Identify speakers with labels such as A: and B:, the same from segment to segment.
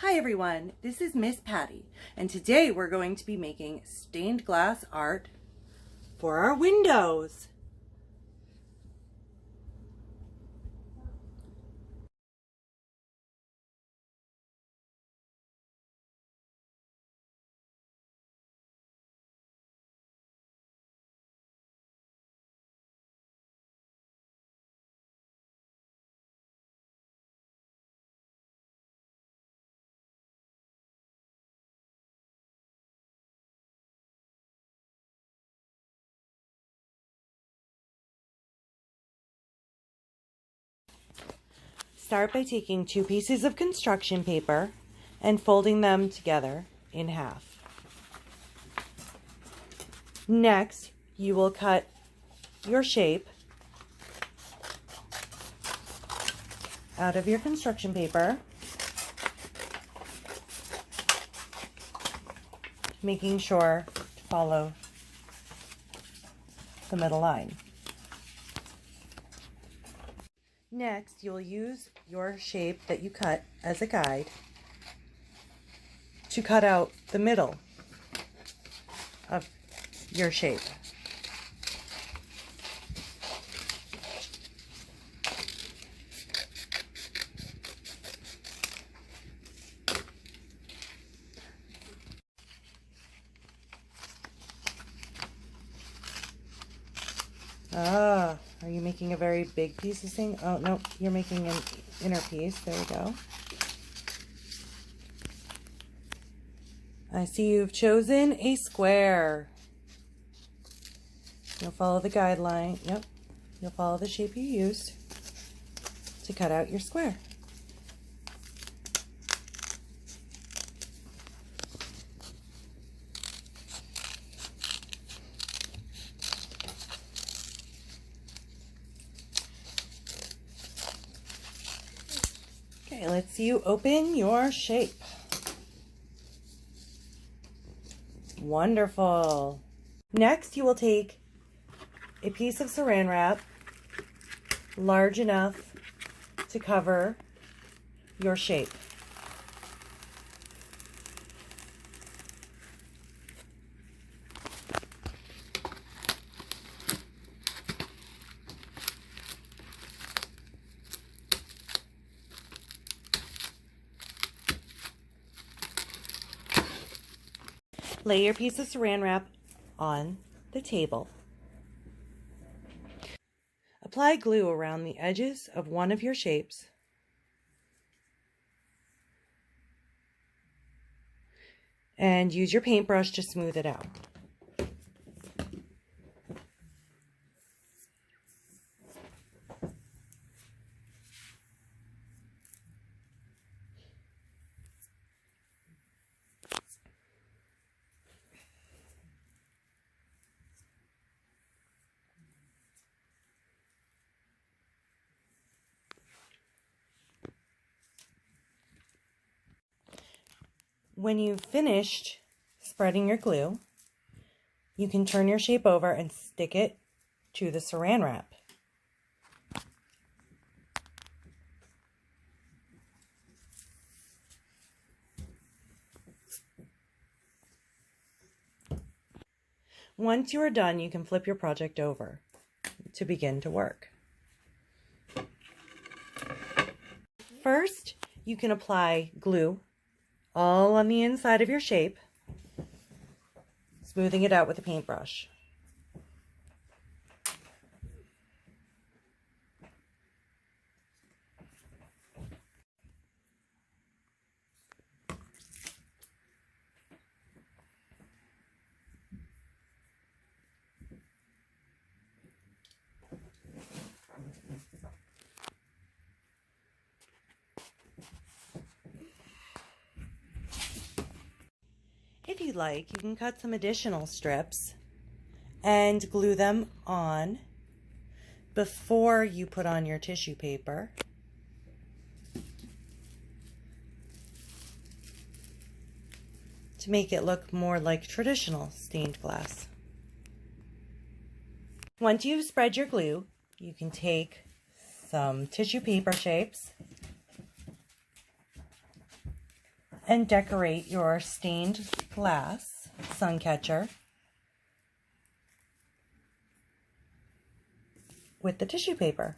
A: Hi everyone, this is Miss Patti, and today we're going to be making stained glass art for our windows. Start by taking 2 pieces of construction paper and folding them together in half. Next, you will cut your shape out of your construction paper, making sure to follow the middle line. Next, you'll use your shape that you cut as a guide to cut out the middle of your shape. Are you making a very big piece of thing? Oh, no, you're making an inner piece. There we go. I see you've chosen a square. You'll follow the guideline. Yep, you'll follow the shape you used to cut out your square. Okay, let's see you open your shape. Wonderful. Next, you will take a piece of saran wrap large enough to cover your shape. Lay your piece of saran wrap on the table. Apply glue around the edges of one of your shapes. And use your paintbrush to smooth it out. When you've finished spreading your glue, you can turn your shape over and stick it to the saran wrap. Once you are done, you can flip your project over to begin to work. First, you can apply glue all on the inside of your shape, smoothing it out with a paintbrush. If you'd like, you can cut some additional strips and glue them on before you put on your tissue paper. To make it look more like traditional stained glass. Once you've spread your glue, you can take some tissue paper shapes and decorate your stained glass sun catcher with the tissue paper.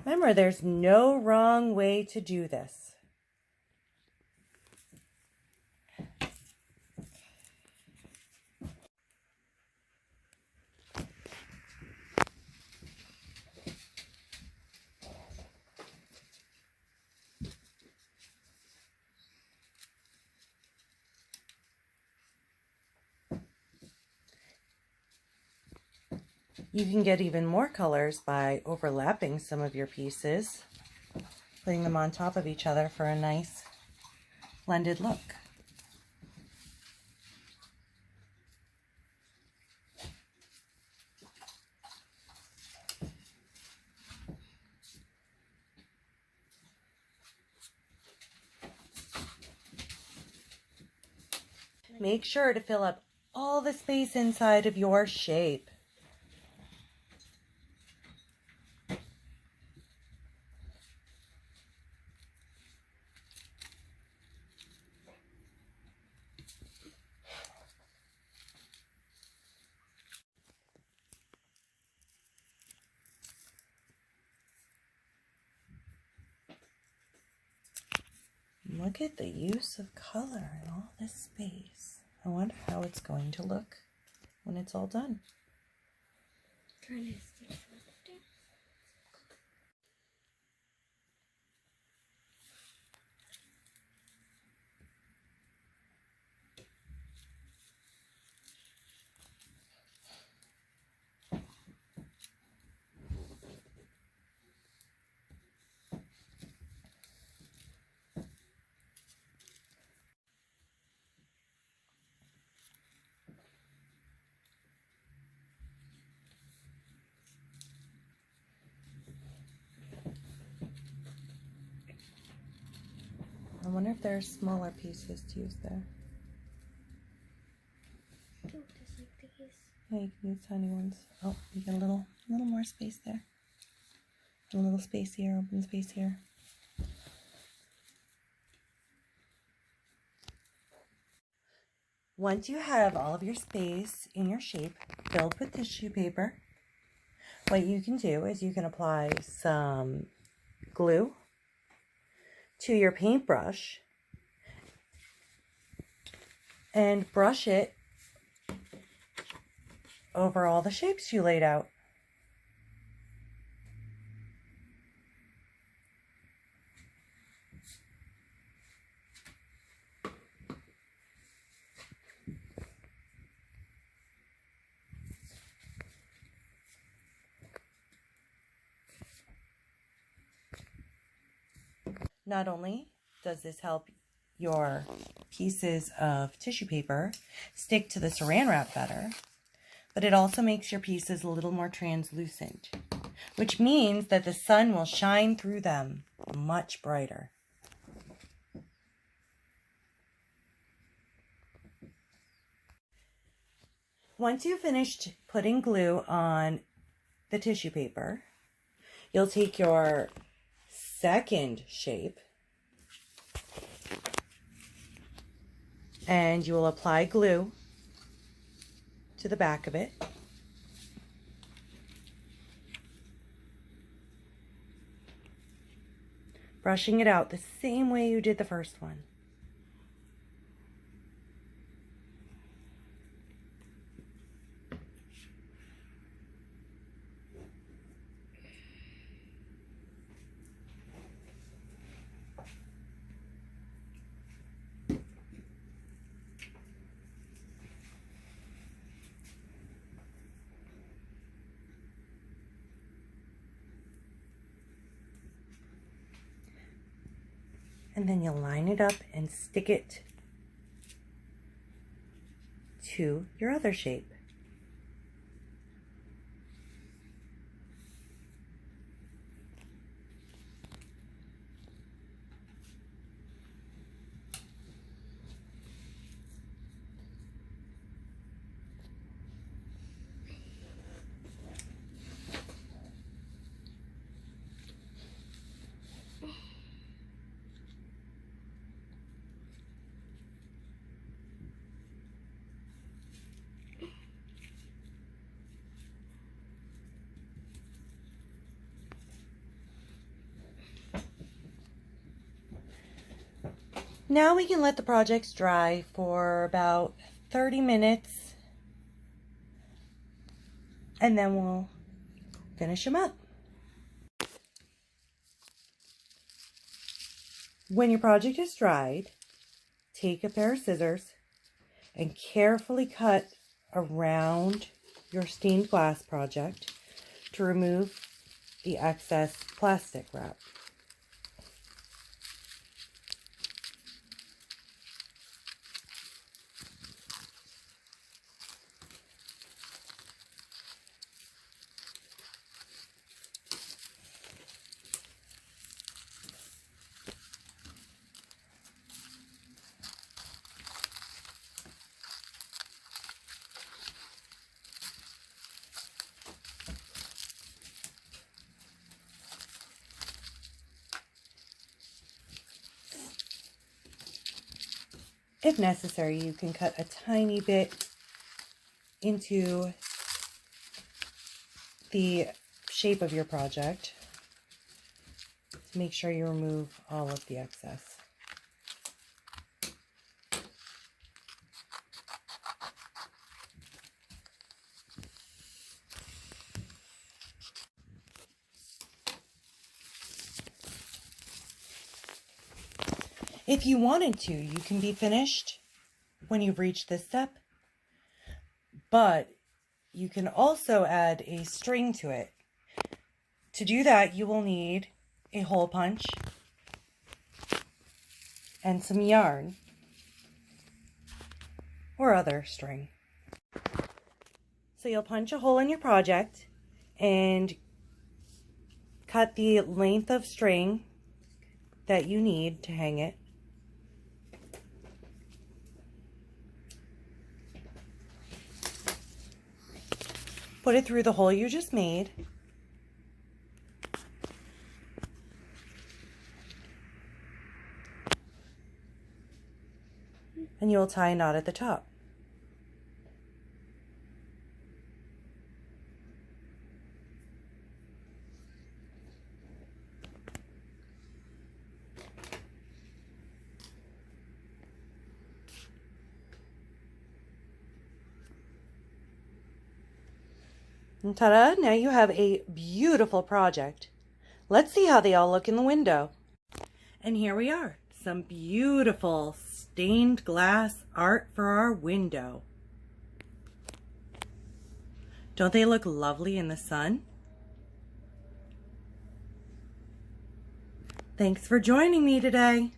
A: Remember, there's no wrong way to do this. You can get even more colors by overlapping some of your pieces, putting them on top of each other for a nice blended look. Make sure to fill up all the space inside of your shape. Look at the use of color in all this space. I wonder how it's going to look when it's all done. I wonder if there are smaller pieces to use there. Yeah, you can use tiny ones. Oh, you get a little more space there. A little space here, open space here. Once you have all of your space in your shape filled with tissue paper, what you can do is you can apply some glue to your paintbrush and brush it over all the shapes you laid out. Not only does this help your pieces of tissue paper stick to the saran wrap better, but it also makes your pieces a little more translucent, which means that the sun will shine through them much brighter. Once you've finished putting glue on the tissue paper, you'll take your second shape and you will apply glue to the back of it. Brushing it out the same way you did the first one. And then you'll line it up and stick it to your other shape. Now we can let the projects dry for about 30 minutes and then we'll finish them up. When your project is dried, take a pair of scissors and carefully cut around your stained glass project to remove the excess plastic wrap. If necessary, you can cut a tiny bit into the shape of your project to make sure you remove all of the excess. If you wanted to, you can be finished when you've reached this step, but you can also add a string to it. To do that, you will need a hole punch and some yarn or other string. So you'll punch a hole in your project and cut the length of string that you need to hang it. Put it through the hole you just made. And you'll tie a knot at the top. And ta-da, now you have a beautiful project. Let's see how they all look in the window. And here we are, some beautiful stained glass art for our window. Don't they look lovely in the sun? Thanks for joining me today.